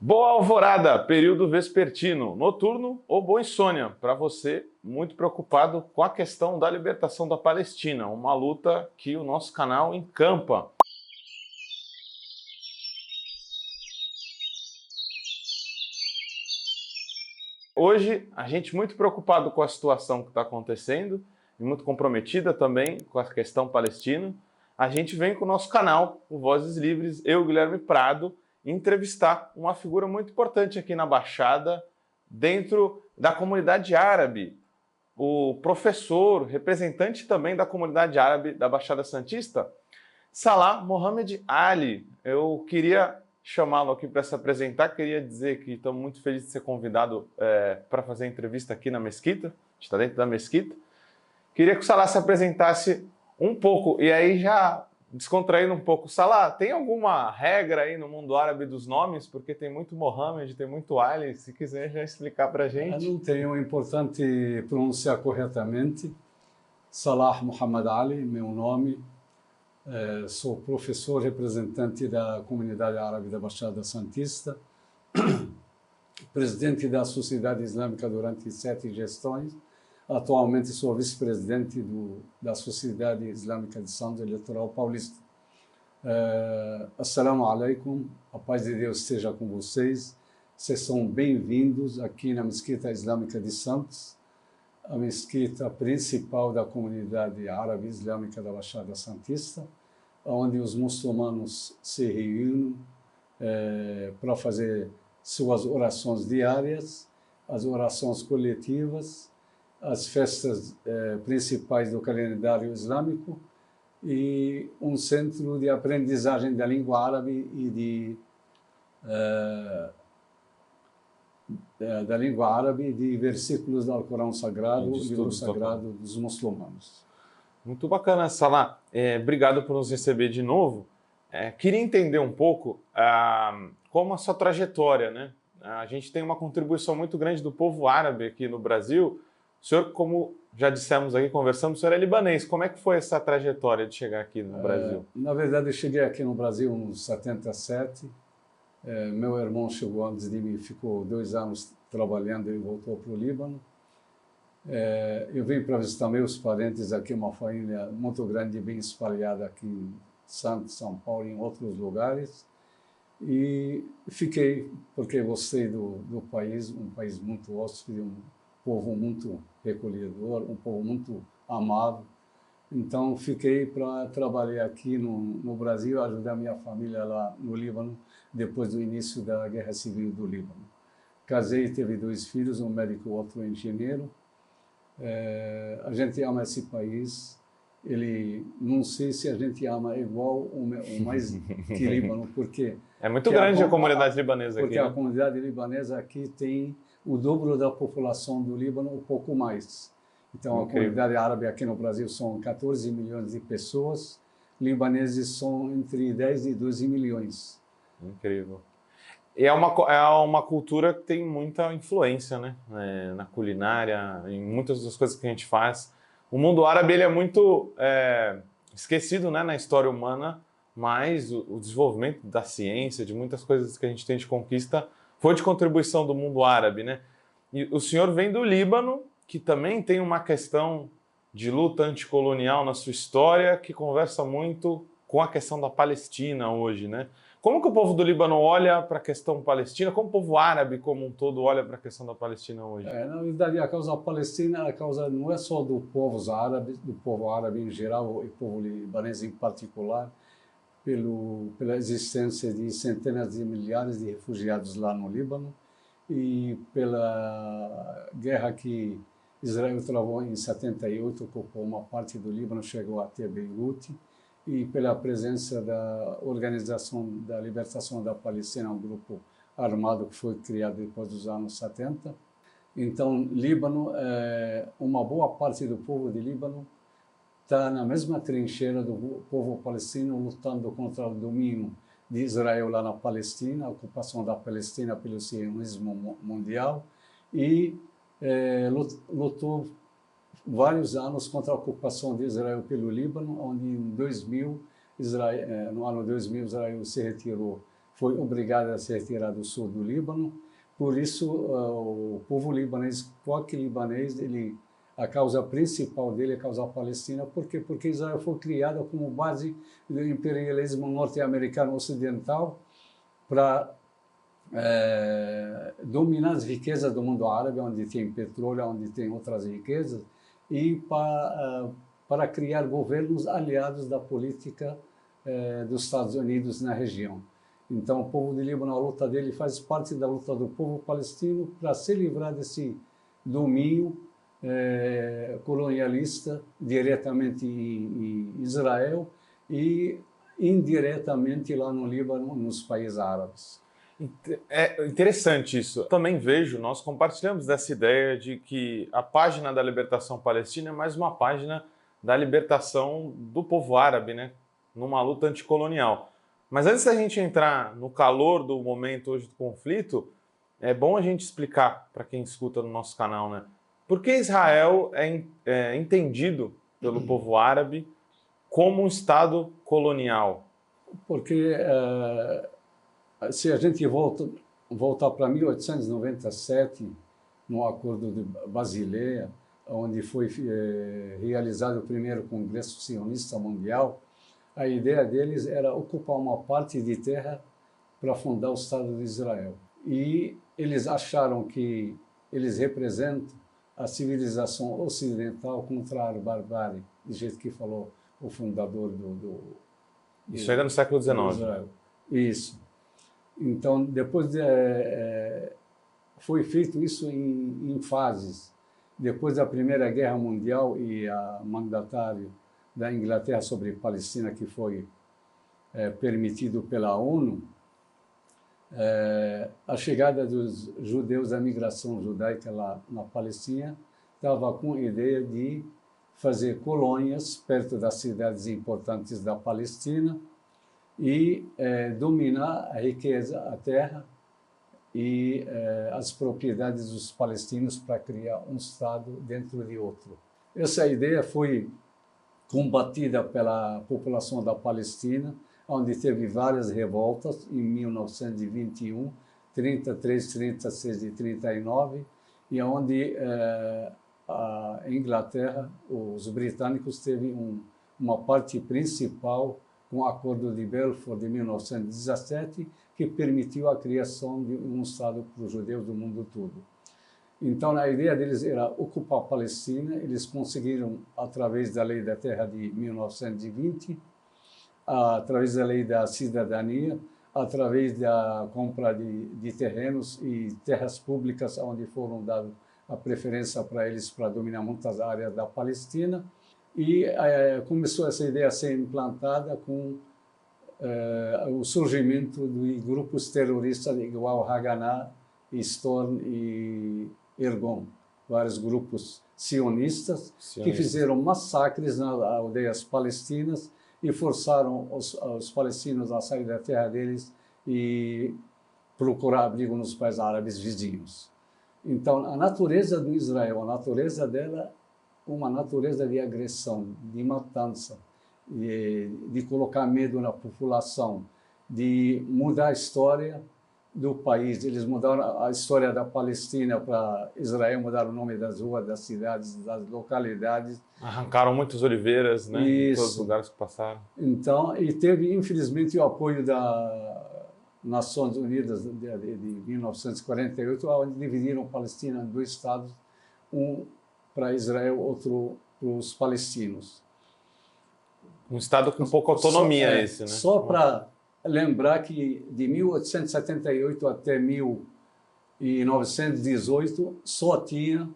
Boa alvorada, período vespertino, noturno ou boa insônia, para você muito preocupado com a questão da libertação da Palestina, uma luta que o nosso canal encampa. Hoje, a gente muito preocupado com a situação que está acontecendo e muito comprometida também com a questão palestina, a gente vem com o nosso canal, o Vozes Livres, eu, Guilherme Prado, entrevistar uma figura muito importante aqui na Baixada, dentro da comunidade árabe, o professor, representante também da comunidade árabe da Baixada Santista, Salah Mohamed Ali. Eu queria chamá-lo aqui para se apresentar, queria dizer que estamos muito felizes de ser convidado para fazer a entrevista aqui na Mesquita, a gente está dentro da Mesquita. Queria que o Salah se apresentasse um pouco, e aí já descontraindo um pouco. Salah, tem alguma regra aí no mundo árabe dos nomes? Porque tem muito Mohamed, tem muito Ali, se quiser já explicar para a gente. Eu não tenho, é importante pronunciar corretamente. Salah Mohamed Ali, meu nome. Sou professor representante da comunidade árabe da Baixada Santista, presidente da Sociedade Islâmica durante 7 gestões. Atualmente sou vice-presidente da Sociedade Islâmica de Santos Eleitoral Paulista. Assalamu alaikum, a paz de Deus esteja com vocês. Vocês são bem-vindos aqui na Mesquita Islâmica de Santos, a mesquita principal da comunidade árabe islâmica da Baixada Santista, onde os muçulmanos se reúnem para fazer suas orações diárias, as orações coletivas, as festas principais do calendário islâmico e um centro de aprendizagem da língua árabe e de versículos do Alcorão Sagrado, livro sagrado dos muçulmanos. Muito bacana, Salah. Obrigado por nos receber de novo. Queria entender um pouco como a sua trajetória, né? A gente tem uma contribuição muito grande do povo árabe aqui no Brasil. O senhor, como já dissemos aqui, conversamos, o senhor é libanês. Como é que foi essa trajetória de chegar aqui no Brasil? Na verdade, eu cheguei aqui no Brasil em 77. Meu irmão chegou antes de mim, ficou 2 anos trabalhando e voltou para o Líbano. Eu vim para visitar meus parentes aqui, uma família muito grande, bem espalhada aqui em Santos, São Paulo e em outros lugares. E fiquei, porque gostei do país, um país muito hóspede, um povo muito recolhedor, um povo muito amável. Então, fiquei para trabalhar aqui no Brasil, ajudar minha família lá no Líbano, depois do início da Guerra Civil do Líbano. Casei, teve 2 filhos, um médico e outro engenheiro. A gente ama esse país. Não sei se a gente ama igual ou mais que Líbano, porque... É muito grande a comunidade libanesa aqui. Porque a comunidade libanesa aqui tem o dobro da população do Líbano, um pouco mais. Então, a comunidade árabe aqui no Brasil são 14 milhões de pessoas, libaneses são entre 10 e 12 milhões. Incrível. E é uma cultura que tem muita influência, né? Na culinária, em muitas das coisas que a gente faz. O mundo árabe ele é muito esquecido, né, na história humana, mas o desenvolvimento da ciência, de muitas coisas que a gente tem de conquista, foi de contribuição do mundo árabe, né? E o senhor vem do Líbano, que também tem uma questão de luta anticolonial na sua história, que conversa muito com a questão da Palestina hoje, né? Como que o povo do Líbano olha para a questão palestina? Como o povo árabe como um todo olha para a questão da Palestina hoje? Na verdade, a causa palestina, a causa não é só do povo árabe em geral e povo libanês em particular, pela existência de centenas de milhares de refugiados lá no Líbano e pela guerra que Israel travou em 78, ocupou uma parte do Líbano, chegou até Beirute, e pela presença da Organização da Libertação da Palestina, um grupo armado que foi criado depois dos anos 70. Então, Líbano, uma boa parte do povo de Líbano está na mesma trincheira do povo palestino, lutando contra o domínio de Israel lá na Palestina, a ocupação da Palestina pelo sionismo mundial, e lutou vários anos contra a ocupação de Israel pelo Líbano, onde no ano 2000 Israel se retirou foi obrigado a se retirar do sul do Líbano. Por isso, o povo libanês, qualquer libanês, a causa principal dele é a causa palestina. Por quê? Porque Israel foi criada como base do imperialismo norte-americano ocidental para dominar as riquezas do mundo árabe, onde tem petróleo, onde tem outras riquezas, e para criar governos aliados da política dos Estados Unidos na região. Então, o povo de Líbano, a luta dele faz parte da luta do povo palestino para se livrar desse domínio colonialista diretamente em Israel e indiretamente lá no Líbano, nos países árabes. É interessante isso. Também vejo, nós compartilhamos dessa ideia de que a página da libertação palestina é mais uma página da libertação do povo árabe, né? Numa luta anticolonial. Mas antes da gente entrar no calor do momento hoje do conflito, é bom a gente explicar para quem escuta no nosso canal, né? Por que Israel é entendido pelo povo árabe como um Estado colonial? Porque se a gente voltar para 1897, no Acordo de Basileia, onde foi realizado o primeiro Congresso Sionista Mundial, a ideia deles era ocupar uma parte de terra para fundar o Estado de Israel. E eles acharam que eles representam a civilização ocidental contra a barbárie, do jeito que falou o fundador Isso ainda no século XIX. Israel. Isso. Então, depois foi feito isso em fases. Depois da Primeira Guerra Mundial e a mandatário da Inglaterra sobre Palestina, que foi permitido pela ONU, a chegada dos judeus, a migração judaica lá na Palestina, estava com a ideia de fazer colônias perto das cidades importantes da Palestina e dominar a riqueza, a terra e as propriedades dos palestinos para criar um Estado dentro de outro. Essa ideia foi combatida pela população da Palestina, onde teve várias revoltas em 1921, 33, 36 e 39, e onde a Inglaterra, os britânicos, teve uma parte principal com o Acordo de Balfour de 1917, que permitiu a criação de um Estado para os judeus do mundo todo. Então, a ideia deles era ocupar a Palestina. Eles conseguiram, através da Lei da Terra de 1920, através da Lei da Cidadania, através da compra de terrenos e terras públicas, onde foram dados a preferência para eles para dominar muitas áreas da Palestina. E começou essa ideia a ser implantada com o surgimento de grupos terroristas igual Haganah, Storm e Irgun, vários grupos sionistas que fizeram massacres nas aldeias palestinas e forçaram os palestinos a sair da terra deles e procurar abrigo nos países árabes vizinhos. Então, a natureza do Israel, a natureza dela, uma natureza de agressão, de matança, de colocar medo na população, de mudar a história do país. Eles mudaram a história da Palestina para Israel, mudaram o nome das ruas, das cidades, das localidades. Arrancaram muitas oliveiras, né, em todos os lugares que passaram. Então, e teve, infelizmente, o apoio das Nações Unidas de 1948, onde dividiram a Palestina em dois estados, um para Israel, outro para os palestinos. Um estado com pouca autonomia esse, né? Só para lembrar que de 1878 até 1918 só tinha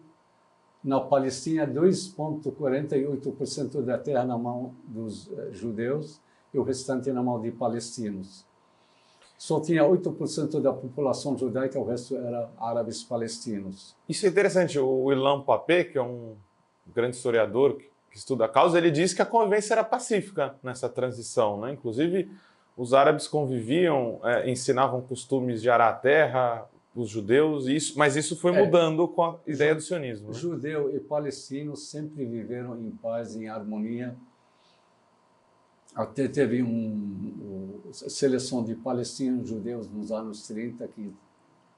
na Palestina 2,48% da terra na mão dos judeus e o restante na mão de palestinos. Só tinha 8% da população judaica, o resto era árabes palestinos. Isso é interessante. O Ilan Pappé, que é um grande historiador que estuda a causa, ele diz que a convivência era pacífica nessa transição, né? Inclusive, os árabes conviviam, ensinavam costumes de arar a terra, os judeus, mas isso foi mudando com a ideia do sionismo. Né? Judeu e palestino sempre viveram em paz, em harmonia. Até teve uma seleção de palestinos judeus nos anos 30 que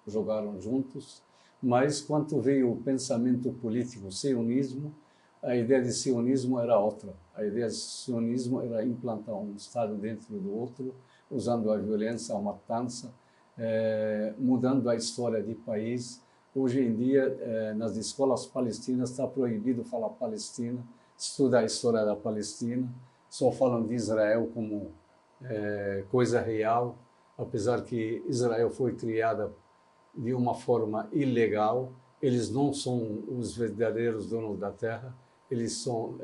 jogaram juntos, mas quando veio o pensamento político, o sionismo, a ideia de sionismo era outra. A ideia de sionismo era implantar um Estado dentro do outro, usando a violência, a matança, mudando a história do país. Hoje em dia, nas escolas palestinas, está proibido falar Palestina, estudar a história da Palestina, só falam de Israel como coisa real, apesar que Israel foi criada de uma forma ilegal. Eles não são os verdadeiros donos da terra, eles são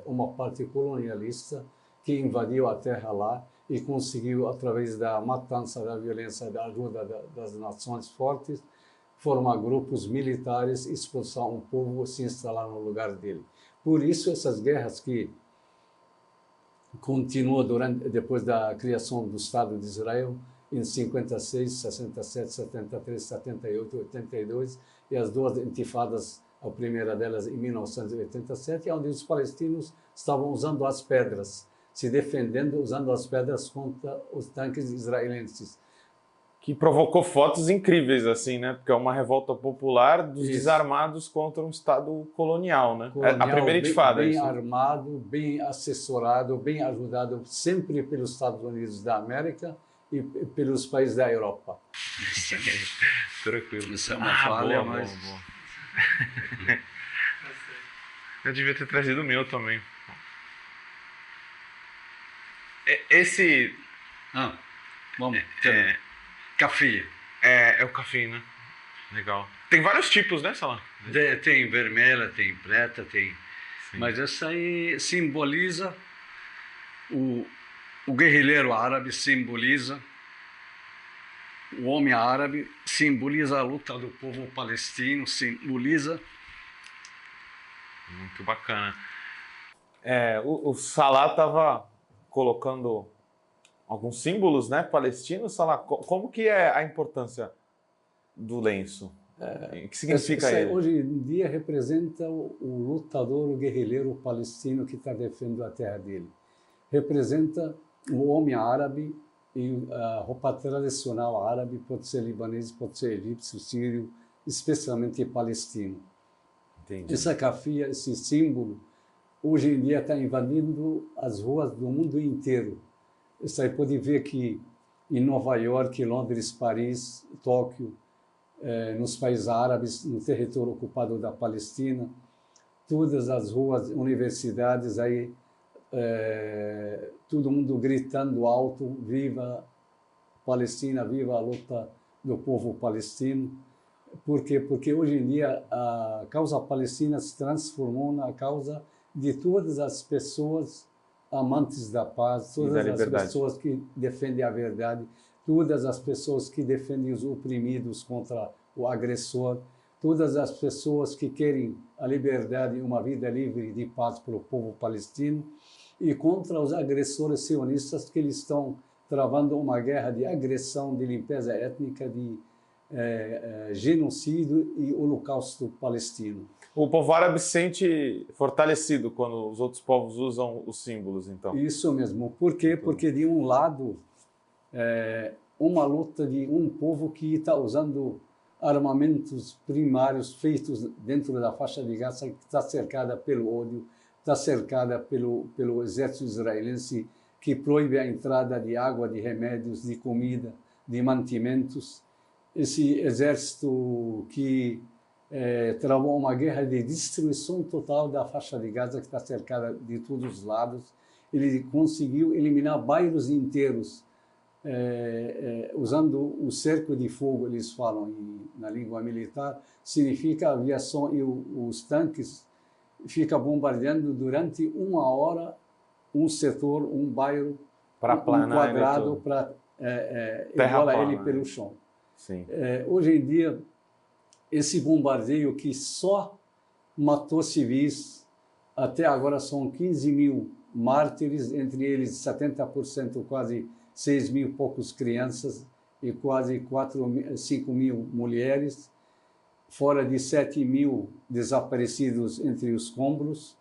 uma parte colonialista que invadiu a terra lá e conseguiu, através da matança, da violência, da ajuda das nações fortes, formar grupos militares, expulsar um povo, se instalar no lugar dele. Por isso, essas guerras que continuam depois da criação do Estado de Israel, em 56, 67, 73, 78, 82, e as duas intifadas, a primeira delas em 1987, onde os palestinos estavam usando as pedras, se defendendo usando as pedras contra os tanques israelenses. Que provocou fotos incríveis, assim, né? Porque é uma revolta popular dos desarmados contra um Estado colonial, né? A primeira intifada. Bem armado, bem assessorado, bem ajudado, sempre pelos Estados Unidos da América e pelos países da Europa. Tranquilo. Isso é uma falha, boa, mas... boa. Eu devia ter trazido o meu também. Esse... vamos. Café. É o café, né? Legal. Tem vários tipos, né, Salah? Tem vermelha, tem preta, tem... Sim. Mas essa aí simboliza o guerrilheiro árabe, simboliza o homem árabe, simboliza a luta do povo palestino, simboliza... Muito bacana. O Salah estava colocando alguns símbolos, né, palestinos. Salah, como que é a importância do lenço? O que significa ele? Hoje em dia representa o lutador, o guerrilheiro palestino que está defendendo a terra dele. Representa o homem árabe e a roupa tradicional árabe, pode ser libanês, pode ser egípcio, sírio, especialmente palestino. Entendi. Essa cafia, esse símbolo, hoje em dia está invadindo as ruas do mundo inteiro. Você pode ver que em Nova York, Londres, Paris, Tóquio, nos países árabes, no território ocupado da Palestina, todas as ruas, universidades, aí todo mundo gritando alto: viva Palestina, viva a luta do povo palestino. Por quê? Porque hoje em dia a causa palestina se transformou na causa de todas as pessoas amantes da paz, todas as pessoas que defendem a verdade, todas as pessoas que defendem os oprimidos contra o agressor, todas as pessoas que querem a liberdade e uma vida livre de paz para o povo palestino, e contra os agressores sionistas, que eles estão travando uma guerra de agressão, de limpeza étnica, de genocídio e holocausto palestino. O povo árabe se sente fortalecido quando os outros povos usam os símbolos, então? Isso mesmo. Por quê? Porque, de um lado, uma luta de um povo que está usando armamentos primários feitos dentro da faixa de Gaza, que está cercada pelo ódio, está cercada pelo exército israelense, que proíbe a entrada de água, de remédios, de comida, de mantimentos. Esse exército que travou uma guerra de destruição total da faixa de Gaza, que está cercada de todos os lados. Ele conseguiu eliminar bairros inteiros, usando o cerco de fogo, eles falam na língua militar, significa a aviação e os tanques ficam bombardeando durante 1 hora um setor, um bairro, um quadrado, para igualar ele pelo chão. Sim. Hoje em dia, esse bombardeio que só matou civis, até agora são 15 mil mártires, entre eles 70%, quase 6 mil poucos crianças e quase 5 mil mulheres, fora de 7 mil desaparecidos entre os escombros.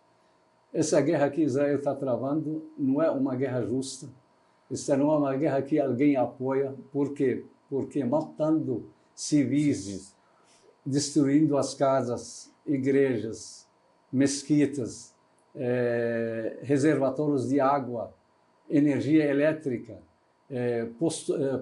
Essa guerra que Israel está travando não é uma guerra justa. Essa não é uma guerra que alguém apoia. Por quê? Porque matando civis, destruindo as casas, igrejas, mesquitas, reservatórios de água, energia elétrica,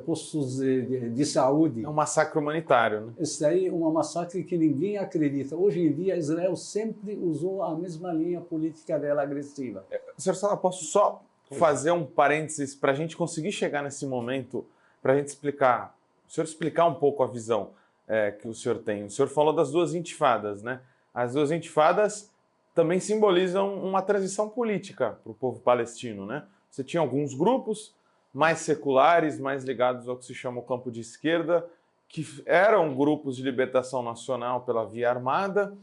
postos de saúde. É um massacre humanitário, né? Isso daí é uma massacre que ninguém acredita. Hoje em dia, Israel sempre usou a mesma linha política dela agressiva. Sr. Salah, posso só fazer um parênteses para a gente conseguir chegar nesse momento, para a gente explicar, o senhor explicar um pouco a visão que o senhor tem. O senhor falou das duas intifadas, né? As duas intifadas também simbolizam uma transição política para o povo palestino, né? Você tinha alguns grupos mais seculares, mais ligados ao que se chama o campo de esquerda, que eram grupos de libertação nacional pela via armada,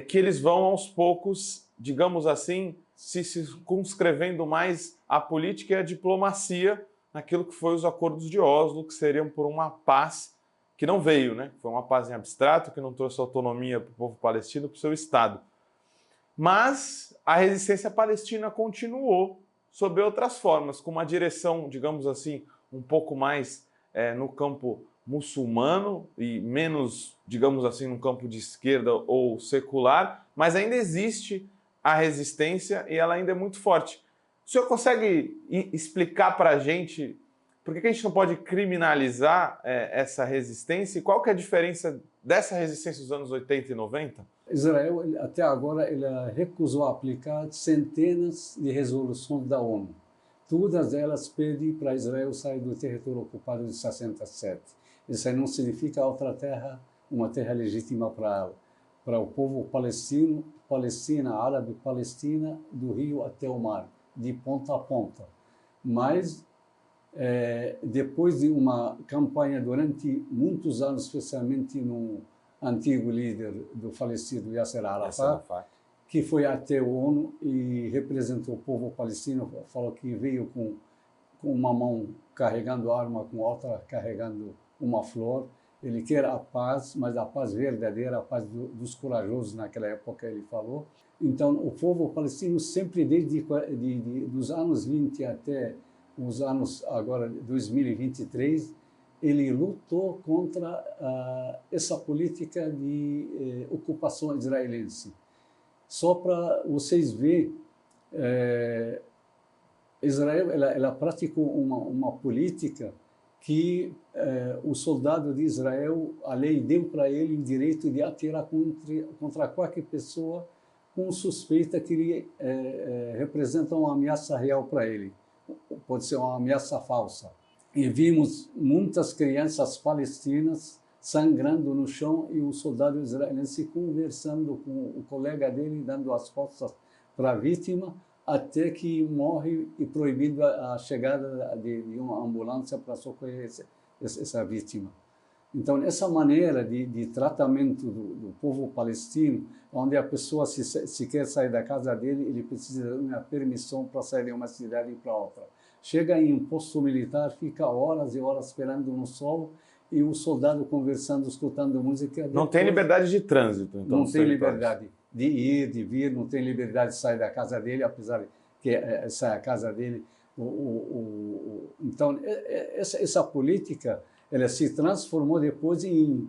que eles vão aos poucos, digamos assim, se circunscrevendo mais à política e à diplomacia naquilo que foi os acordos de Oslo, que seriam por uma paz que não veio, né? Foi uma paz em abstrato, que não trouxe autonomia para o povo palestino, para o seu Estado. Mas a resistência palestina continuou sob outras formas, com uma direção, digamos assim, um pouco mais no campo muçulmano e menos, digamos assim, no campo de esquerda ou secular, mas ainda existe a resistência e ela ainda é muito forte. O senhor consegue explicar para a gente por que a gente não pode criminalizar essa resistência e qual que é a diferença dessa resistência dos anos 80 e 90? Israel, até agora, ele recusou aplicar centenas de resoluções da ONU. Todas elas pedem para Israel sair do território ocupado de 67. Isso aí não significa outra terra, uma terra legítima para o povo palestino, Palestina, árabe, Palestina, do rio até o mar, de ponta a ponta. Mas, depois de uma campanha durante muitos anos, especialmente no antigo líder do falecido Yasser Arafat, que foi até a ONU e representou o povo palestino, falou que veio com uma mão carregando arma, com outra carregando uma flor. Ele quer a paz, mas a paz verdadeira, a paz dos corajosos naquela época, ele falou. Então, o povo palestino sempre, desde dos anos 20 até os anos agora 2023, ele lutou contra essa política de ocupação israelense. Só para vocês verem, Israel ela praticou uma política que o soldado de Israel, a lei deu para ele o direito de atirar contra qualquer pessoa com suspeita que ele representa uma ameaça real para ele. Pode ser uma ameaça falsa. E vimos muitas crianças palestinas sangrando no chão e o soldado israelense conversando com o colega dele, dando as costas para a vítima, até que morre e proibindo a chegada de uma ambulância para socorrer essa vítima. Então, essa maneira de tratamento do povo palestino, onde a pessoa, se quer sair da casa dele, ele precisa de uma permissão para sair de uma cidade para outra. Chega em um posto militar, fica horas e horas esperando no sol, e o soldado conversando, escutando música. Não tem liberdade de trânsito, então. Não tem liberdade de ir, de vir, não tem liberdade de sair da casa dele, apesar de que essa é a casa dele. Então, essa política, ela se transformou depois em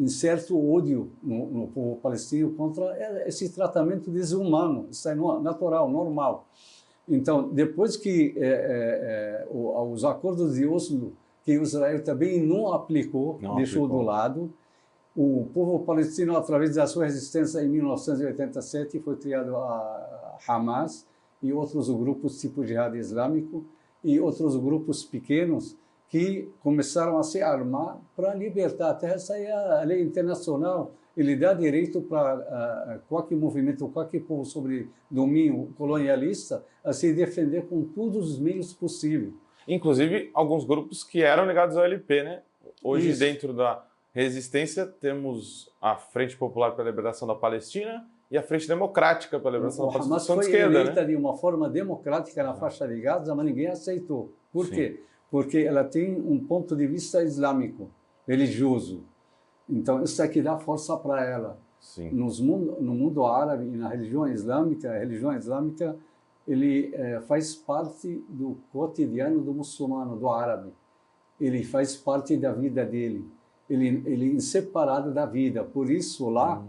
certo ódio no povo palestino contra esse tratamento desumano, isso é natural, normal. Então, depois que os acordos de Oslo, que Israel também não aplicou, deixou do lado, o povo palestino, através da sua resistência em 1987, foi criado a Hamas e outros grupos tipo Jihad Islâmico e outros grupos pequenos que começaram a se armar para libertar a terra. Essa é a lei internacional. Ele dá direito para qualquer movimento, qualquer povo sobre domínio colonialista a se defender com todos os meios possíveis. Inclusive, alguns grupos que eram ligados ao LP, né? Hoje, Isso. Dentro da resistência, temos a Frente Popular pela Liberação da Palestina e a Frente Democrática pela Liberação da Palestina, Hamas foi esquerda, eleita, né? de uma forma democrática na faixa de Gaza, mas ninguém aceitou. Por quê? Porque ela tem um ponto de vista islâmico, religioso. Então, isso aqui dá força para ela. Sim. No mundo árabe e na religião islâmica, a religião islâmica ele faz parte do cotidiano do muçulmano, do árabe. Ele faz parte da vida dele. Ele é inseparável da vida. Por isso, lá,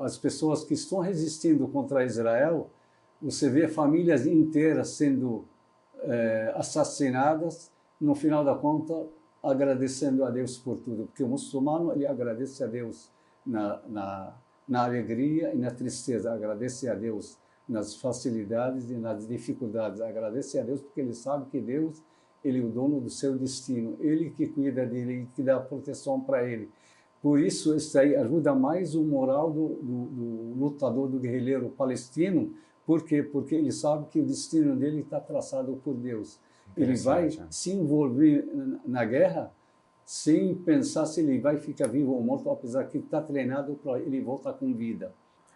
as pessoas que estão resistindo contra Israel, você vê famílias inteiras sendo assassinadas, no final da conta, agradecendo a Deus por tudo. Porque o muçulmano, ele agradece a Deus na alegria e na tristeza, agradece a Deus nas facilidades e nas dificuldades, agradece a Deus porque ele sabe que Deus, ele é o dono do seu destino, ele que cuida dele, ele que dá proteção para ele. Por isso, isso aí ajuda mais o moral do lutador, do guerrilheiro palestino. Por quê? Porque ele sabe que o destino dele está traçado por Deus. Ele vai se envolver na guerra sem pensar se ele vai ficar vivo ou morto, apesar que está treinado para ele voltar com vida.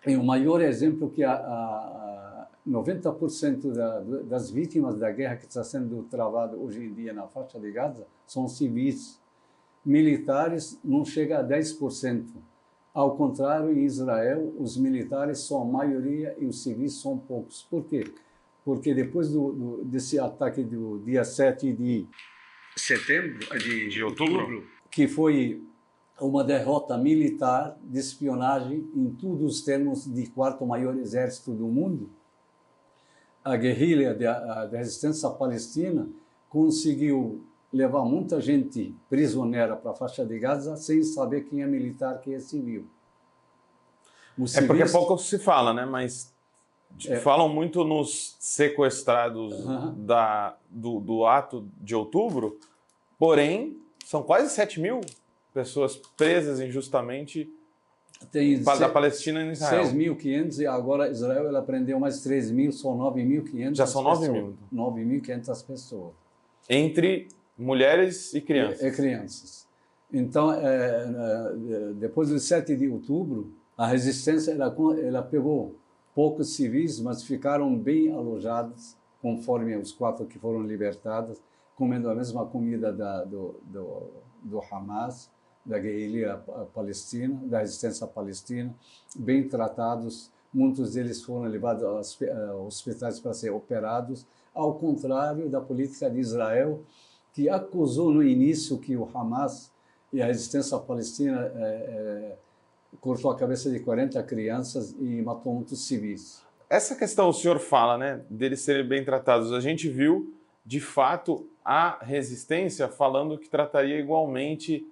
E o maior exemplo que 90% das vítimas da guerra que está sendo travada hoje em dia na faixa de Gaza são civis. Militares não chega a 10%. Ao contrário, em Israel, os militares são a maioria e os civis são poucos. Por quê? Porque depois desse ataque do dia 7 de outubro, que foi uma derrota militar de espionagem em todos os termos de quarto maior exército do mundo, a guerrilha da resistência palestina conseguiu levar muita gente prisioneira para a faixa de Gaza sem saber quem é militar, quem é civil. Porque pouco se fala, né? Mas falam muito nos sequestrados do ato de outubro, porém, são quase 7 mil pessoas presas injustamente da Palestina em Israel. 6.500 e agora Israel ela prendeu mais 3.000, são 9.500. Já são 9.000. 9.500 pessoas. Entre mulheres e crianças. E crianças. Então, depois do 7 de outubro, a resistência ela pegou poucos civis, mas ficaram bem alojados, conforme os 4 que foram libertados, comendo a mesma comida do Hamas, da guerrilha palestina, da resistência palestina, bem tratados. Muitos deles foram levados a hospitais para ser operados, ao contrário da política de Israel, que acusou no início que o Hamas e a resistência palestina cortou a cabeça de 40 crianças e matou muitos civis. Essa questão o senhor fala, né, deles serem bem tratados. A gente viu, de fato, a resistência falando que trataria igualmente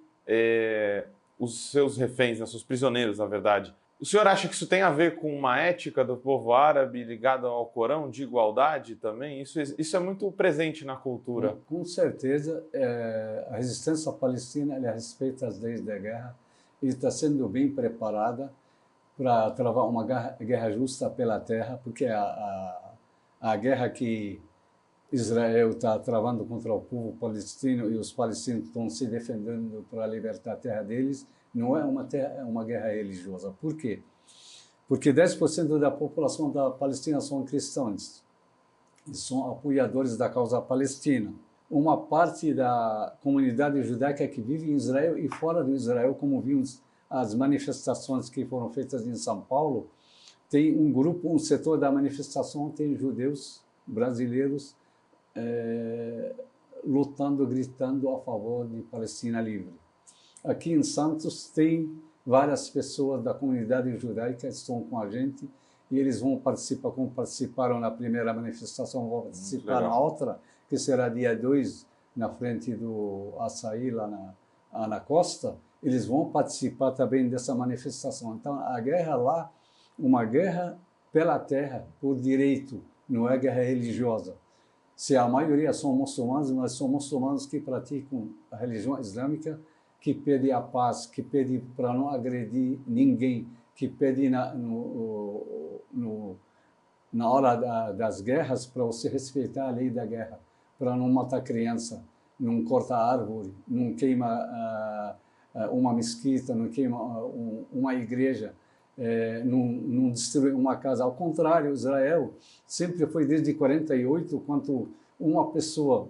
os seus reféns, os seus prisioneiros, na verdade. O senhor acha que isso tem a ver com uma ética do povo árabe ligada ao Corão, de igualdade também? Isso é muito presente na cultura. Com certeza, a resistência palestina ela respeita as leis da guerra e está sendo bem preparada para travar uma guerra justa pela terra, porque a guerra que Israel está travando contra o povo palestino e os palestinos estão se defendendo para libertar a terra deles, não é uma guerra religiosa. Por quê? Porque 10% da população da Palestina são cristãos e são apoiadores da causa palestina. Uma parte da comunidade judaica que vive em Israel e fora do Israel, como vimos as manifestações que foram feitas em São Paulo, tem um setor da manifestação tem judeus brasileiros lutando, gritando a favor de Palestina livre. Aqui em Santos tem várias pessoas da comunidade judaica que estão com a gente e eles vão participar, como participaram na primeira manifestação, vão participar na outra, que será dia 2, na frente do Açaí, lá na costa, eles vão participar também dessa manifestação. Então, a guerra lá, uma guerra pela terra, por direito, não é guerra religiosa. Se a maioria são muçulmanos, mas são muçulmanos que praticam a religião islâmica, que pede a paz, que pede para não agredir ninguém, que pede na hora das guerras para você respeitar a lei da guerra, para não matar criança, não cortar árvore, não queima uma mesquita, não queima uma igreja, não destruir uma casa. Ao contrário, Israel sempre foi desde 48, quando uma pessoa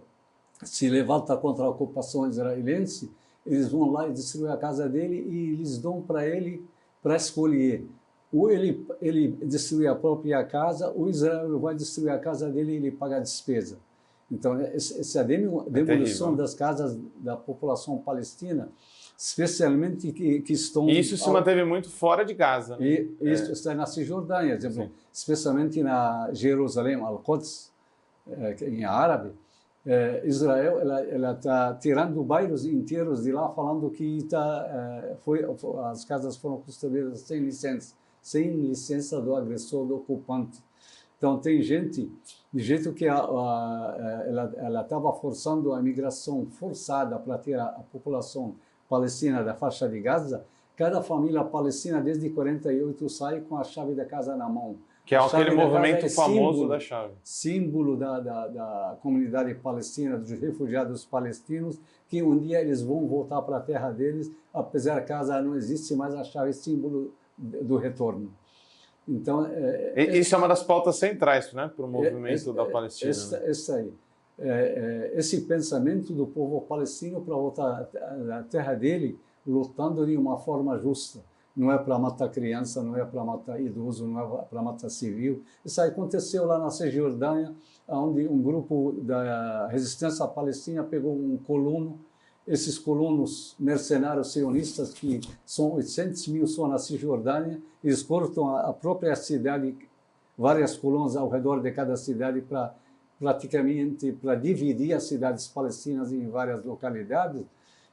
se levanta contra a ocupação israelense, eles vão lá e destruem a casa dele e eles dão para ele para escolher. Ou ele destrui a própria casa, ou Israel vai destruir a casa dele e ele paga a despesa. Então, essa demolição das casas da população palestina, especialmente que estão... Isso se manteve muito fora de Gaza. Né? E isso está na Cisjordânia, exemplo, especialmente na Jerusalém, Al-Quds, em árabe. Israel ela está tirando bairros inteiros de lá, falando que as casas foram construídas sem licença do agressor, do ocupante. Então, tem gente, de jeito que ela estava forçando a imigração forçada para tirar a população palestina da faixa de Gaza, cada família palestina, desde 48, sai com a chave da casa na mão. Que é aquele movimento famoso da chave. Símbolo da comunidade palestina, dos refugiados palestinos, que um dia eles vão voltar para a terra deles, apesar que a casa não existe, mas a chave é símbolo do retorno. Então, isso é uma das pautas centrais, né, para o movimento da Palestina. Esse pensamento do povo palestino para voltar à terra dele, lutando de uma forma justa. Não é para matar criança, não é para matar idoso, não é para matar civil. Isso aconteceu lá na Cisjordânia, onde um grupo da resistência palestina pegou um colono. Esses colonos mercenários sionistas, que são 800 mil só na Cisjordânia, eles cortam a própria cidade, várias colonos ao redor de cada cidade, para dividir as cidades palestinas em várias localidades.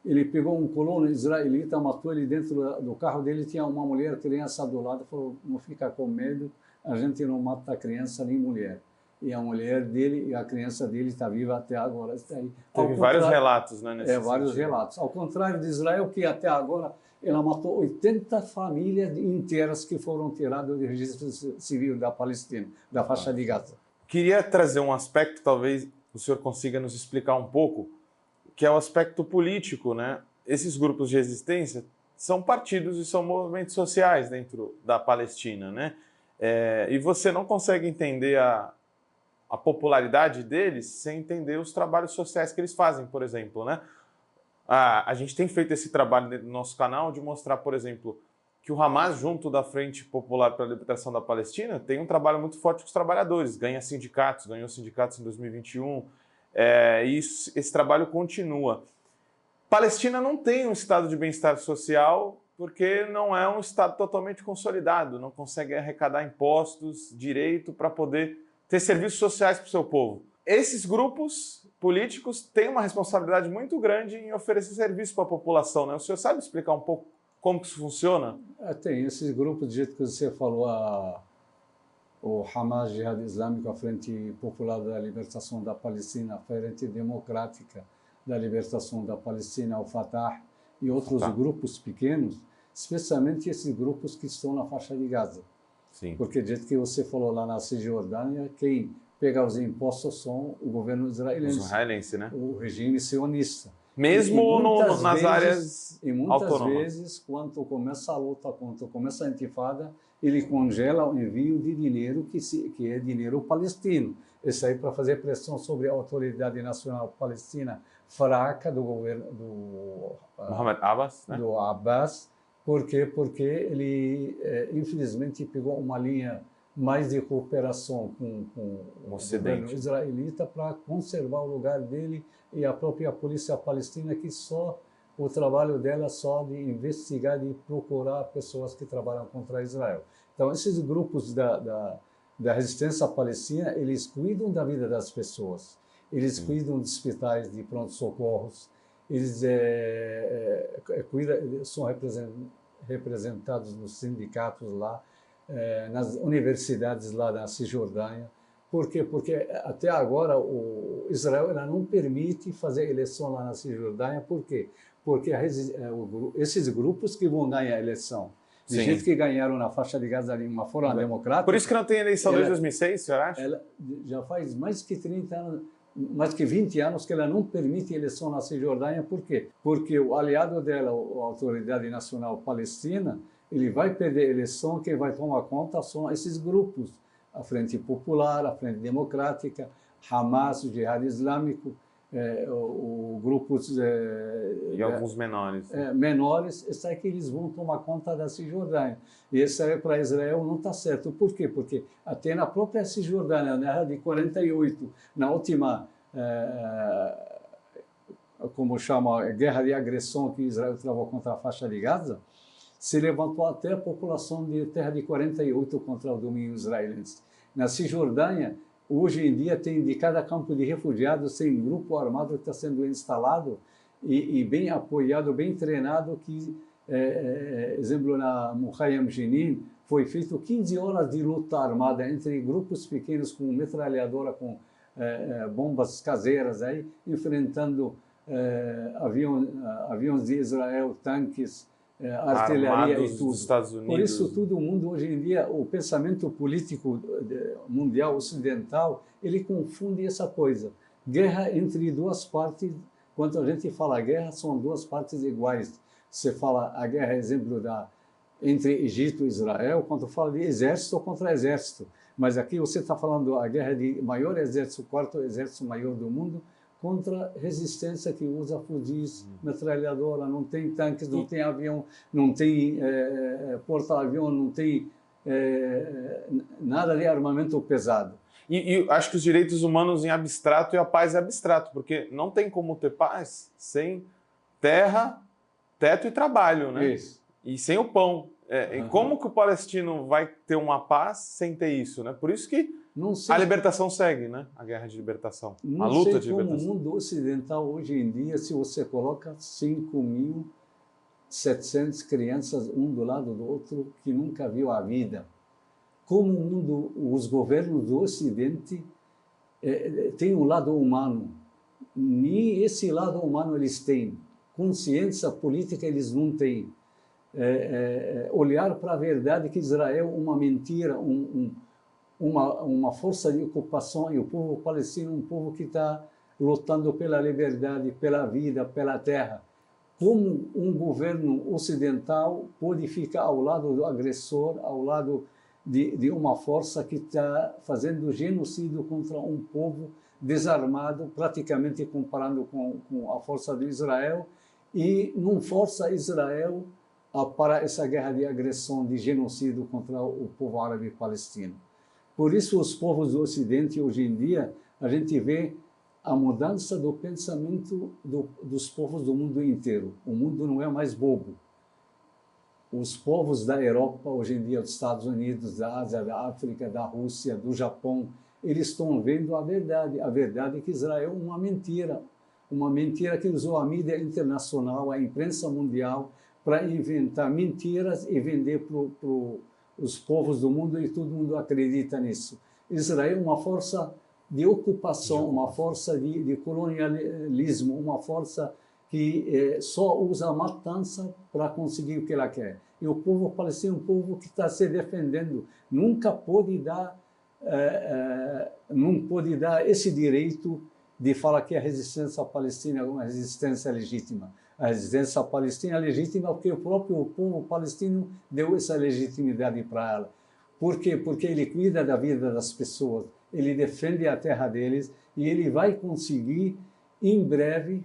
Ele pegou um colono israelita, matou ele dentro do carro dele, tinha uma mulher, criança do lado, falou: não fica com medo, a gente não mata criança nem mulher. E a mulher dele e a criança dele está viva até agora. Está aí. Teve vários relatos, né? Vários relatos. Ao contrário de Israel, que até agora ela matou 80 famílias inteiras que foram tiradas do registro civil da Palestina, da faixa de Gaza. Queria trazer um aspecto, talvez o senhor consiga nos explicar um pouco, que é o aspecto político, né? Esses grupos de resistência são partidos e são movimentos sociais dentro da Palestina, né? E você não consegue entender a popularidade deles sem entender os trabalhos sociais que eles fazem, por exemplo, né? A gente tem feito esse trabalho no nosso canal de mostrar, por exemplo, que o Hamas, junto da Frente Popular para a Libertação da Palestina, tem um trabalho muito forte com os trabalhadores, ganhou sindicatos em 2021, e esse trabalho continua. Palestina não tem um estado de bem-estar social porque não é um estado totalmente consolidado, não consegue arrecadar impostos, direito para poder ter serviços sociais para o seu povo. Esses grupos políticos têm uma responsabilidade muito grande em oferecer serviço para a população, né? O senhor sabe explicar um pouco como que isso funciona? Tem esses grupos, do jeito que você falou, o Hamas, Jihad Islâmico, a Frente Popular da Libertação da Palestina, a Frente Democrática da Libertação da Palestina, o Fatah, e outros grupos pequenos, especialmente esses grupos que estão na faixa de Gaza. Sim. Porque, do jeito que você falou lá na Cisjordânia, quem pega os impostos são o governo israelense, né? O regime sionista. Mesmo nas áreas e muitas autônomas. vezes, quando começa a luta, quando começa a intifada, ele congela o envio de dinheiro que é dinheiro palestino. Isso aí para fazer pressão sobre a autoridade nacional palestina fraca do governo do Mohamed Abbas, né? Do Abbas. Por quê? Porque ele, infelizmente, pegou uma linha mais de cooperação com o governo israelita para conservar o lugar dele, e a própria polícia palestina, que o trabalho dela só de investigar e procurar pessoas que trabalham contra Israel. Então, esses grupos da resistência palestina, eles cuidam da vida das pessoas, eles cuidam de hospitais, de pronto-socorros, eles são representados nos sindicatos lá, nas universidades lá da Cisjordânia. Por quê? Porque até agora o Israel não permite fazer eleição lá na Cisjordânia. Por quê? Porque esses grupos que vão ganhar a eleição, de jeito que ganharam na faixa de Gaza de uma forma democrática... Por isso que não tem eleição desde 2006, você acha? Ela já faz mais que 30 anos, mais que 20 anos que ela não permite eleição na Cisjordânia. Por quê? Porque o aliado dela, a Autoridade Nacional Palestina, ele vai perder a eleição, quem vai tomar conta são esses grupos. A Frente Popular, a Frente Democrática, Hamas, o Jihad Islâmico. grupos E alguns menores. menores, isso é que eles vão tomar conta da Cisjordânia. E isso aí para Israel não está certo. Por quê? Porque até na própria Cisjordânia, na guerra de 48, na última, como chama, guerra de agressão que Israel travou contra a faixa de Gaza, se levantou até a população de terra de 48 contra o domínio israelense. Na Cisjordânia, hoje em dia, tem de cada campo de refugiados, tem um grupo armado que está sendo instalado e bem apoiado, bem treinado, que, exemplo, na Mukhayam Jenin, foi feito 15 horas de luta armada entre grupos pequenos com metralhadora, com bombas caseiras, aí, enfrentando aviões de Israel, tanques, artilharia e tudo. Dos Estados Unidos. Por isso, todo mundo, hoje em dia, o pensamento político mundial ocidental, ele confunde essa coisa. Guerra entre duas partes, quando a gente fala guerra, são duas partes iguais. Você fala a guerra, exemplo, entre Egito e Israel, quando fala de exército contra exército. Mas aqui você está falando a guerra de maior exército, quarto exército maior do mundo, contra resistência que usa fuzis, metralhadora, não tem tanques, não tem avião, não tem porta-avião, não tem nada de armamento pesado. E acho que os direitos humanos em abstrato e a paz em abstrato, porque não tem como ter paz sem terra, teto e trabalho, né? Isso. E sem o pão. E como que o palestino vai ter uma paz sem ter isso, né? Por isso que a libertação segue, né? A guerra de libertação, a luta de libertação. Como o mundo ocidental hoje em dia, se você coloca 5.700 crianças um do lado do outro que nunca viu a vida, como o mundo, os governos do Ocidente têm um lado humano, nem esse lado humano eles têm, consciência política eles não têm. Olhar para a verdade que Israel é uma mentira, uma força de ocupação, e o povo palestino um povo que está lutando pela liberdade, pela vida, pela terra. Como um governo ocidental pode ficar ao lado do agressor, ao lado de uma força que está fazendo genocídio contra um povo desarmado, praticamente comparando com a força de Israel, e não força Israel para essa guerra de agressão, de genocídio contra o povo árabe palestino. Por isso, os povos do Ocidente, hoje em dia, a gente vê a mudança do pensamento dos povos do mundo inteiro. O mundo não é mais bobo. Os povos da Europa, hoje em dia, dos Estados Unidos, da Ásia, da África, da Rússia, do Japão, eles estão vendo a verdade. A verdade é que Israel é uma mentira que usou a mídia internacional, a imprensa mundial, para inventar mentiras e vender para os povos do mundo, e todo mundo acredita nisso. Israel é uma força de ocupação, uma força de colonialismo, uma força que só usa a matança para conseguir o que ela quer. E o povo palestino é um povo que está se defendendo, nunca pode dar esse direito de falar que a resistência palestina é uma resistência legítima. A resistência palestina é legítima porque o próprio povo palestino deu essa legitimidade para ela. Por quê? Porque ele cuida da vida das pessoas, ele defende a terra deles, e ele vai conseguir, em breve,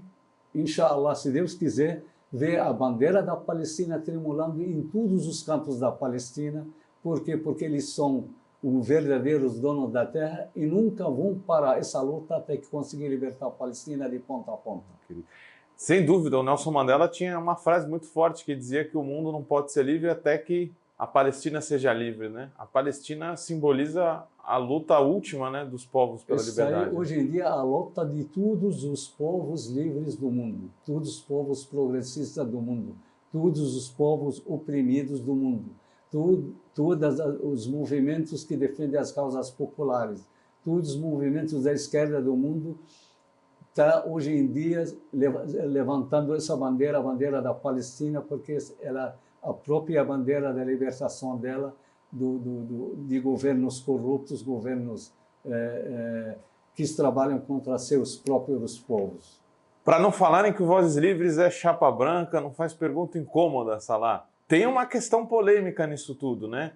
inshallah, se Deus quiser, ver a bandeira da Palestina tremulando em todos os campos da Palestina. Por quê? Porque eles são os verdadeiros donos da terra e nunca vão parar essa luta até que conseguir libertar a Palestina de ponta a ponta. Sem dúvida, o Nelson Mandela tinha uma frase muito forte que dizia que o mundo não pode ser livre até que a Palestina seja livre, né? A Palestina simboliza a luta última, né, dos povos pela liberdade. Hoje em dia, a luta de todos os povos livres do mundo, todos os povos progressistas do mundo, todos os povos oprimidos do mundo, todos os movimentos que defendem as causas populares, todos os movimentos da esquerda do mundo, está hoje em dia levantando essa bandeira, a bandeira da Palestina, porque ela, a própria bandeira da libertação dela de governos corruptos, governos que trabalham contra seus próprios povos. Para não falarem que o Vozes Livres é chapa branca, não faz pergunta incômoda, Salah. Tem uma questão polêmica nisso tudo, né?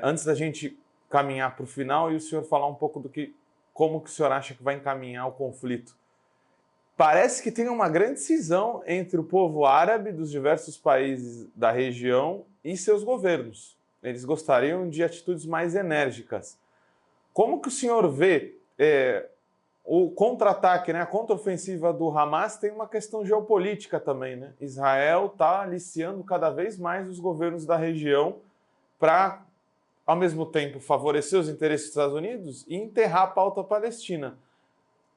Antes da gente caminhar para o final e o senhor falar um pouco como que o senhor acha que vai encaminhar o conflito. parece que tem uma grande cisão entre o povo árabe dos diversos países da região e seus governos. Eles gostariam de atitudes mais enérgicas. Como que o senhor vê o contra-ataque, né, a contraofensiva do Hamas tem uma questão geopolítica também, né? Israel está aliciando cada vez mais os governos da região para, ao mesmo tempo, favorecer os interesses dos Estados Unidos e enterrar a pauta palestina.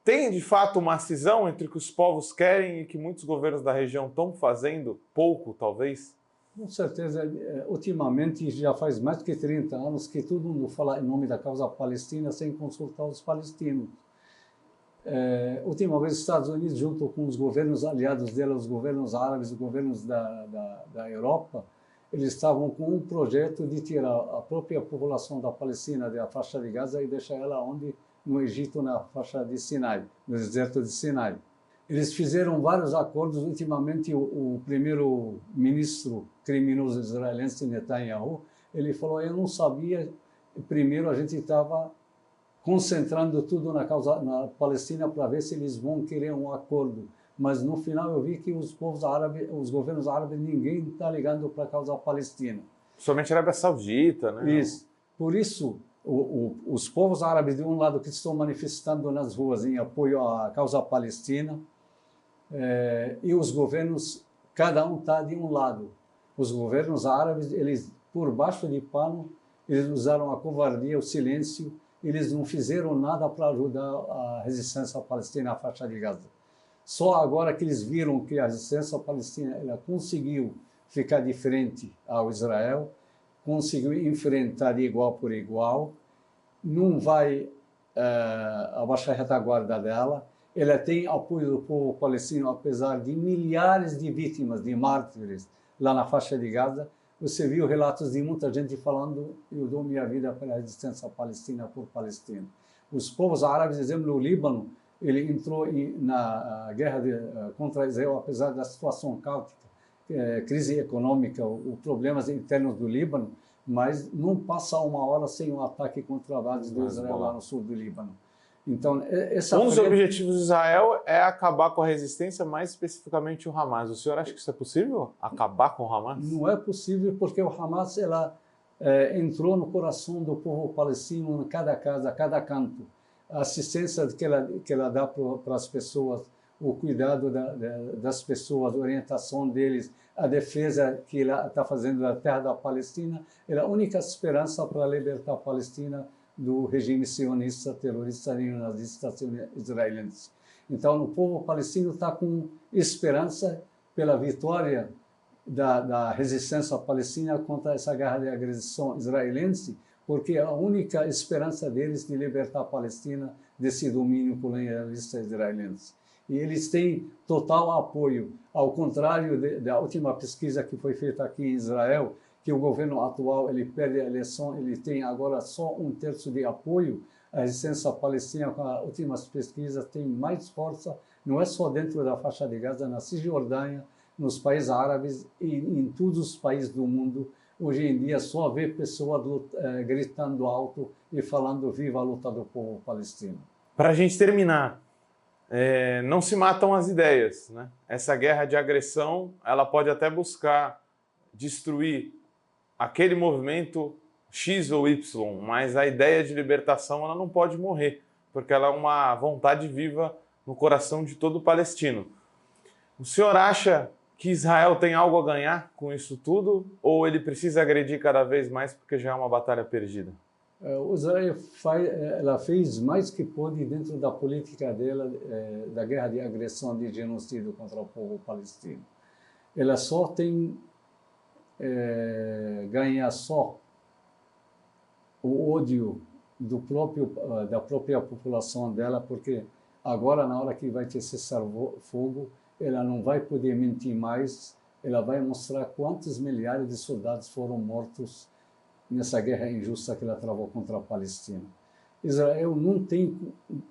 Tem, de fato, uma cisão entre o que os povos querem e que muitos governos da região estão fazendo? Pouco, talvez? Com certeza, ultimamente já faz mais de 30 anos que todo mundo fala em nome da causa palestina sem consultar os palestinos. Última vez, os Estados Unidos, junto com os governos aliados dela, os governos árabes, os governos da Europa, eles estavam com um projeto de tirar a própria população da Palestina da faixa de Gaza e deixar ela onde? No Egito, na faixa de Sinai, no deserto de Sinai. Eles fizeram vários acordos. Ultimamente, o primeiro-ministro criminoso israelense, Netanyahu, ele falou: eu não sabia, primeiro a gente estava concentrando tudo na causa na Palestina para ver se eles vão querer um acordo. Mas no final eu vi que os povos árabes, os governos árabes, ninguém está ligando para a causa palestina. Somente a Arábia Saudita, né? Isso. Por isso, os povos árabes, de um lado, que estão manifestando nas ruas em apoio à causa palestina, e os governos, cada um está de um lado. Os governos árabes, eles, por baixo de pano, eles usaram a covardia, o silêncio, eles não fizeram nada para ajudar a resistência palestina à faixa de Gaza. Só agora que eles viram que a resistência palestina ela conseguiu ficar de frente ao Israel, conseguiu enfrentar de igual por igual, não vai abaixar a retaguarda dela. Ela tem apoio do povo palestino, apesar de milhares de vítimas, de mártires lá na faixa de Gaza. Você viu relatos de muita gente falando: eu dou minha vida pela resistência palestina por Palestina. Os povos árabes, por exemplo, o Líbano, ele entrou na guerra contra Israel, apesar da situação caótica, crise econômica, os problemas internos do Líbano, mas não passa uma hora sem um ataque contra a base do Israel lá no sul do Líbano. Então, um dos objetivos de Israel é acabar com a resistência, mais especificamente o Hamas. O senhor acha que isso é possível? Acabar com o Hamas? Não é possível, porque o Hamas entrou no coração do povo palestino, em cada casa, cada canto. A assistência que ela dá para as pessoas, o cuidado das pessoas, a orientação deles, a defesa que ela está fazendo da terra da Palestina, é a única esperança para libertar a Palestina do regime sionista, terrorista, neonazista israelense. Então, o povo palestino está com esperança pela vitória da resistência palestina contra essa guerra de agressão israelense, porque é a única esperança deles de libertar a Palestina desse domínio colonialista israelense. E eles têm total apoio, ao contrário da última pesquisa que foi feita aqui em Israel, que o governo atual ele perde a eleição, ele tem agora só 1/3 de apoio. A resistência palestina, com as últimas pesquisas, tem mais força, não é só dentro da faixa de Gaza, na Cisjordânia, nos países árabes e em todos os países do mundo. Hoje em dia só vê pessoas gritando alto e falando viva a luta do povo palestino. Para a gente terminar, não se matam as ideias, né? Essa guerra de agressão, ela pode até buscar destruir aquele movimento X ou Y, mas a ideia de libertação ela não pode morrer, porque ela é uma vontade viva no coração de todo palestino. O senhor acha que Israel tem algo a ganhar com isso tudo, ou ele precisa agredir cada vez mais porque já é uma batalha perdida? O Israel ela fez mais que pôde dentro da política dela, da guerra de agressão, de genocídio contra o povo palestino. Ela só tem ganha só o ódio da própria população dela, porque agora, na hora que vai ter cessar fogo, ela não vai poder mentir mais, ela vai mostrar quantos milhares de soldados foram mortos nessa guerra injusta que ela travou contra a Palestina. Israel não tem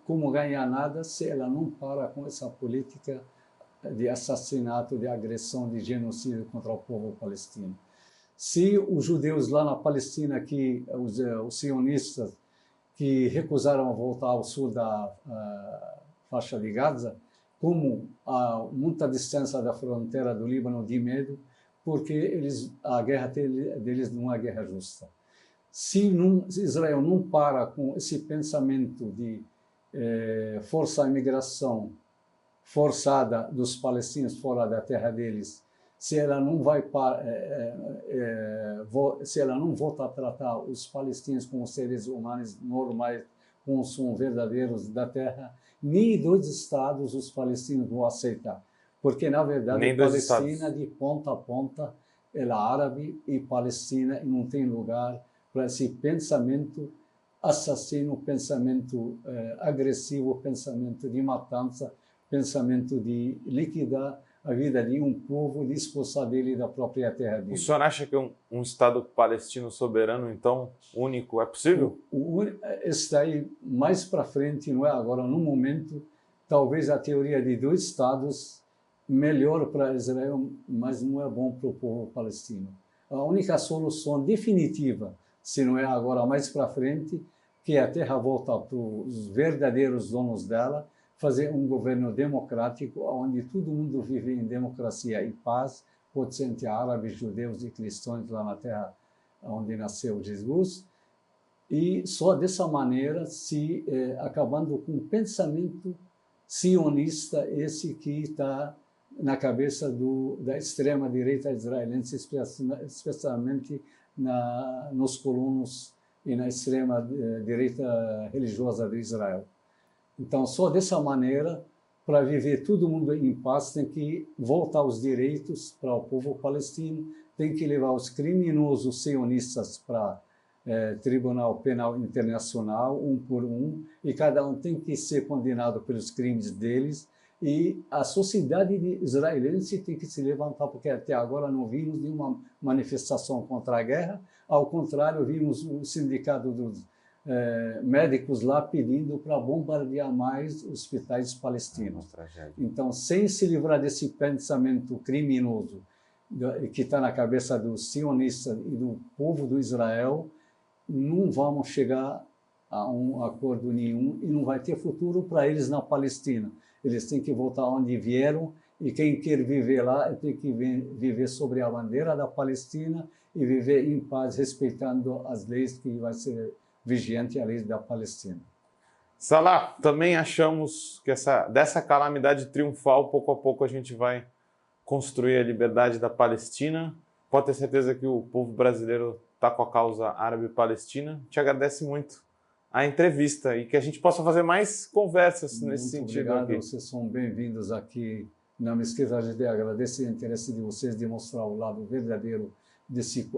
como ganhar nada se ela não para com essa política de assassinato, de agressão, de genocídio contra o povo palestino. Se os judeus lá na Palestina, os sionistas, que recusaram voltar ao sul da faixa de Gaza, como há muita distância da fronteira do Líbano de medo, porque a guerra deles não é guerra justa. Se Israel não para com esse pensamento de forçar a imigração forçada dos palestinos fora da terra deles, se ela não volta a tratar os palestinos como seres humanos normais, como são verdadeiros da terra, nem dois estados os palestinos vão aceitar, porque na verdade a Palestina de ponta a ponta ela é árabe e palestina e não tem lugar para esse pensamento assassino, pensamento agressivo, pensamento de matança, pensamento de liquidar a vida de um povo, de expulsar dele da própria terra dele. O senhor acha que um Estado palestino soberano, então, único, é possível? Está aí mais para frente, não é agora, no momento, talvez a teoria de dois Estados melhor para Israel, mas não é bom para o povo palestino. A única solução definitiva, se não é agora mais para frente, que a terra volta para os verdadeiros donos dela, fazer um governo democrático, onde todo mundo vive em democracia e paz, pode ser entre árabes, judeus e cristãos lá na terra onde nasceu Jesus, e só dessa maneira, acabando com o pensamento sionista, esse que está na cabeça da extrema-direita israelense, especialmente nos colonos e na extrema-direita religiosa de Israel. Então, só dessa maneira, para viver todo mundo em paz, tem que voltar os direitos para o povo palestino, tem que levar os criminosos sionistas para Tribunal Penal Internacional, um por um, e cada um tem que ser condenado pelos crimes deles, e a sociedade israelense tem que se levantar, porque até agora não vimos nenhuma manifestação contra a guerra, ao contrário, vimos o sindicato dos médicos lá pedindo para bombardear mais hospitais palestinos. Então, sem se livrar desse pensamento criminoso que está na cabeça dos sionistas e do povo do Israel, não vamos chegar a um acordo nenhum e não vai ter futuro para eles na Palestina. Eles têm que voltar onde vieram e quem quer viver lá tem que viver sobre a bandeira da Palestina e viver em paz, respeitando as leis que vai ser vigente a lei da Palestina. Salah, também achamos que dessa calamidade triunfal, pouco a pouco a gente vai construir a liberdade da Palestina. Pode ter certeza que o povo brasileiro está com a causa árabe-palestina. Te agradece muito a entrevista e que a gente possa fazer mais conversas nesse sentido. Muito obrigado, vocês são bem-vindos aqui. Não me esqueça, a gente agradece o interesse de vocês de mostrar o lado verdadeiro desse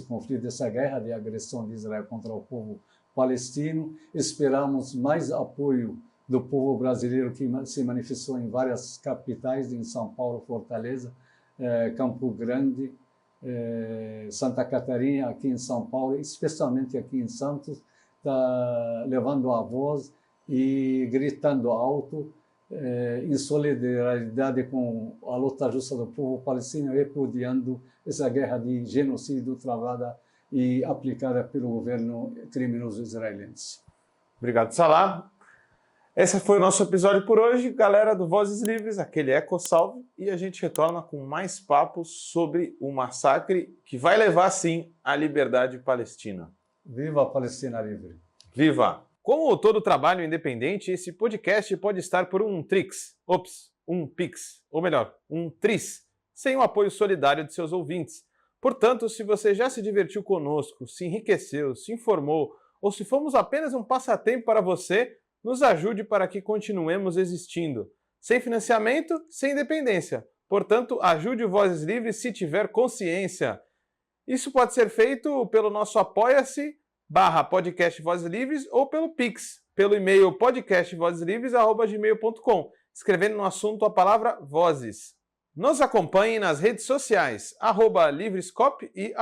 conflito, dessa guerra de agressão de Israel contra o povo palestino. Esperamos mais apoio do povo brasileiro que se manifestou em várias capitais, em São Paulo, Fortaleza, Campo Grande, Santa Catarina, aqui em São Paulo, especialmente aqui em Santos, está levando a voz e gritando alto, em solidariedade com a luta justa do povo palestino, repudiando essa guerra de genocídio travada e aplicada pelo governo criminoso israelense. Obrigado, Salah. Esse foi o nosso episódio por hoje, galera do Vozes Livres, aquele eco-salve, e a gente retorna com mais papos sobre o massacre que vai levar, sim, à liberdade palestina. Viva a Palestina livre! Viva! Como todo trabalho independente, esse podcast pode estar por um Pix, ou melhor, um Tris, sem o apoio solidário de seus ouvintes. Portanto, se você já se divertiu conosco, se enriqueceu, se informou, ou se fomos apenas um passatempo para você, nos ajude para que continuemos existindo. Sem financiamento, sem independência. Portanto, ajude o Vozes Livres se tiver consciência. Isso pode ser feito pelo nosso apoia-se/podcast Vozes Livres ou pelo Pix, pelo e-mail podcastvozeslivres@gmail.com, escrevendo no assunto a palavra Vozes. Nos acompanhe nas redes sociais, @Livrescop e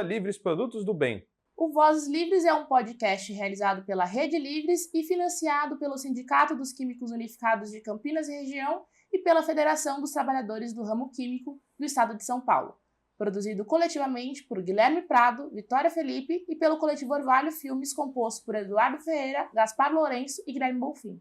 @Livresprodutos do Bem. O Vozes Livres é um podcast realizado pela Rede Livres e financiado pelo Sindicato dos Químicos Unificados de Campinas e Região e pela Federação dos Trabalhadores do Ramo Químico do Estado de São Paulo. Produzido coletivamente por Guilherme Prado, Vitória Felipe e pelo coletivo Orvalho Filmes, composto por Eduardo Ferreira, Gaspar Lourenço e Guilherme Bonfim.